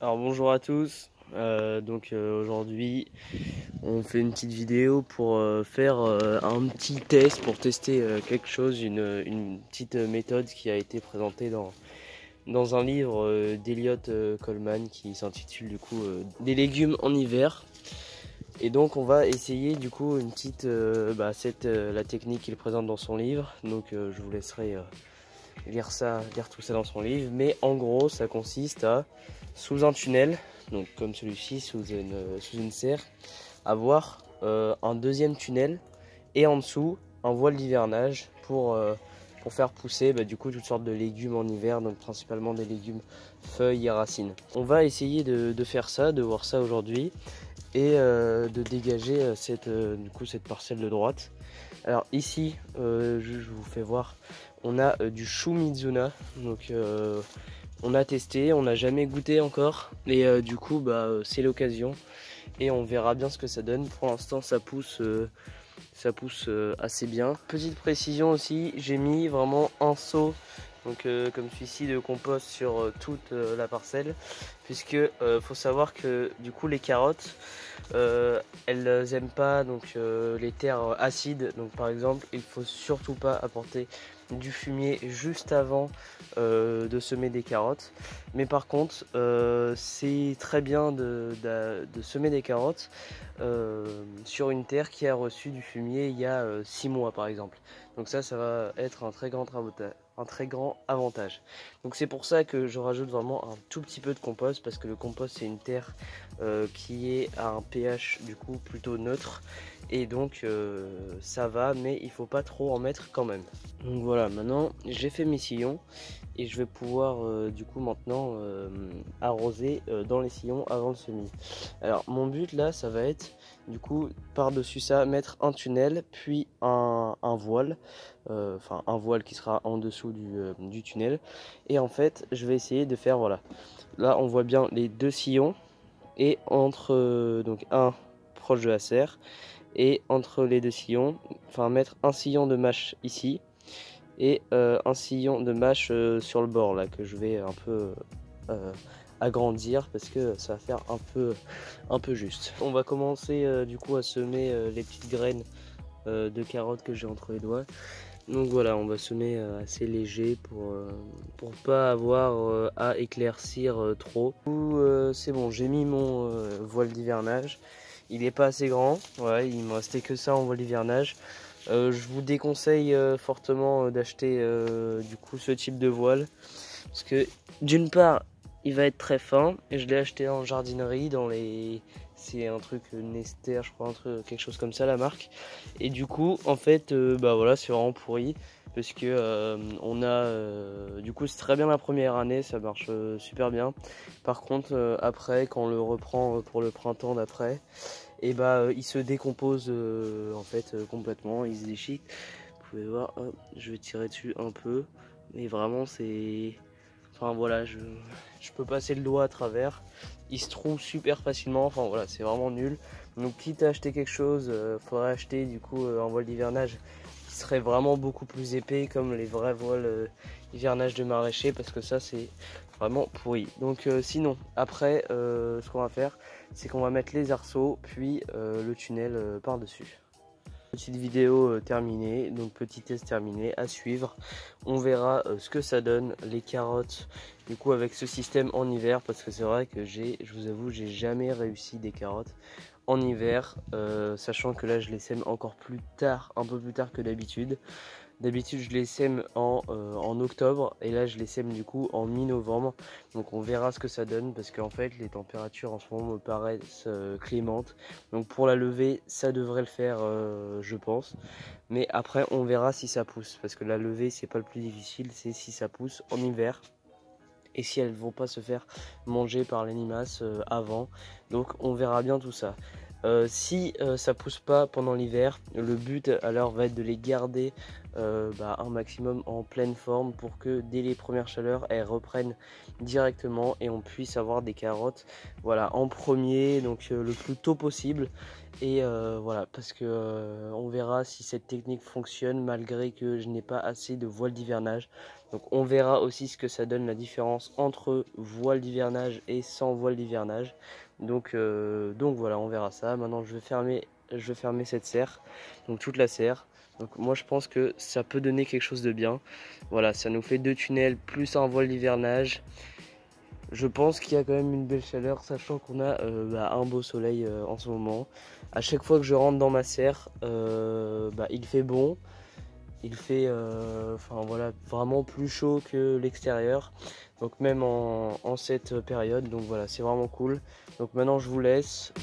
Alors bonjour à tous, aujourd'hui on fait une petite vidéo pour faire un petit test, pour tester quelque chose, une petite méthode qui a été présentée dans un livre d'Eliot Coleman qui s'intitule du coup Des légumes en hiver. Et donc on va essayer du coup une petite, la technique qu'il présente dans son livre, donc je vous laisserai lire tout ça dans son livre, mais en gros ça consiste à, sous un tunnel, donc comme celui-ci, sous une serre, avoir un deuxième tunnel et en dessous un voile d'hivernage pour faire pousser du coup toutes sortes de légumes en hiver, donc principalement des légumes feuilles et racines. On va essayer de faire ça, de voir ça aujourd'hui et de dégager cette parcelle de droite. Alors ici, je vous fais voir, on a du chou Mizuna, donc on a testé, on n'a jamais goûté encore, et du coup c'est l'occasion, et on verra bien ce que ça donne. Pour l'instant ça pousse assez bien. Petite précision aussi, j'ai mis vraiment un seau, donc comme celui-ci, de compost sur toute la parcelle, puisque faut savoir que du coup les carottes elles aiment pas les terres acides, donc par exemple il faut surtout pas apporter du fumier juste avant de semer des carottes. Mais par contre c'est très bien de semer des carottes sur une terre qui a reçu du fumier il y a 6 mois par exemple. Donc ça va être un très grand avantage. Donc c'est pour ça que je rajoute vraiment un tout petit peu de compost, parce que le compost c'est une terre qui est à un pH du coup plutôt neutre, et donc ça va, mais il faut pas trop en mettre quand même. Donc voilà, maintenant j'ai fait mes sillons et je vais pouvoir du coup maintenant arroser dans les sillons avant le semis. Alors mon but là, ça va être du coup par dessus ça mettre un tunnel, puis un voile, un voile qui sera en dessous du tunnel. Et en fait je vais essayer de faire, voilà, là on voit bien les deux sillons, et entre donc un proche de la serre, et entre les deux sillons, mettre un sillon de mâche ici et un sillon de mâche sur le bord là, que je vais un peu agrandir parce que ça va faire un peu juste. On va commencer du coup à semer les petites graines de carottes que j'ai entre les doigts. Donc voilà, on va semer assez léger pour pas avoir à éclaircir trop. C'est bon, j'ai mis mon voile d'hivernage. Il n'est pas assez grand, ouais, il me restait que ça en voile d'hivernage. Je vous déconseille fortement d'acheter du coup ce type de voile, parce que d'une part il va être très fin, et je l'ai acheté en jardinerie c'est un truc Nester, je crois, quelque chose comme ça, la marque. Et du coup en fait voilà, c'est vraiment pourri, parce que du coup c'est très bien la première année, ça marche super bien. Par contre après, quand on le reprend pour le printemps d'après, et il se décompose en fait complètement, il se déchique. Vous pouvez voir, hop, je vais tirer dessus un peu, mais vraiment c'est, voilà, je peux passer le doigt à travers, il se trouve super facilement, voilà, c'est vraiment nul. Donc quitte à acheter quelque chose, faudrait acheter du coup un voile d'hivernage qui serait vraiment beaucoup plus épais, comme les vrais voiles d'hivernage de maraîcher, parce que ça c'est vraiment pourri. Donc sinon après ce qu'on va faire, c'est qu'on va mettre les arceaux, puis le tunnel par dessus. Petite vidéo terminée, donc petit test terminé, à suivre. On verra ce que ça donne, les carottes du coup avec ce système en hiver, parce que c'est vrai que je vous avoue, j'ai jamais réussi des carottes en hiver, sachant que là je les sème encore plus tard, un peu plus tard que d'habitude. D'habitude je les sème en octobre, et là je les sème du coup en mi-novembre. Donc on verra ce que ça donne, parce qu'en fait les températures en ce moment me paraissent clémentes. Donc pour la levée ça devrait le faire, je pense. Mais après on verra si ça pousse, parce que la levée c'est pas le plus difficile, c'est si ça pousse en hiver, et si elles vont pas se faire manger par les limaces avant. Donc on verra bien tout ça. Si ça pousse pas pendant l'hiver, le but alors va être de les garder un maximum en pleine forme pour que dès les premières chaleurs elles reprennent directement et on puisse avoir des carottes voilà en premier, donc le plus tôt possible. Et voilà, parce que on verra si cette technique fonctionne malgré que je n'ai pas assez de voile d'hivernage. Donc on verra aussi ce que ça donne, la différence entre voile d'hivernage et sans voile d'hivernage. Donc voilà, on verra ça. Maintenant je vais fermer cette serre, donc toute la serre. Donc moi je pense que ça peut donner quelque chose de bien. Voilà, ça nous fait 2 tunnels plus un voile d'hivernage. Je pense qu'il y a quand même une belle chaleur, sachant qu'on a un beau soleil en ce moment. À chaque fois que je rentre dans ma serre, il fait bon. Il fait voilà, vraiment plus chaud que l'extérieur. Donc même en cette période. Donc voilà, c'est vraiment cool. Donc maintenant je vous laisse.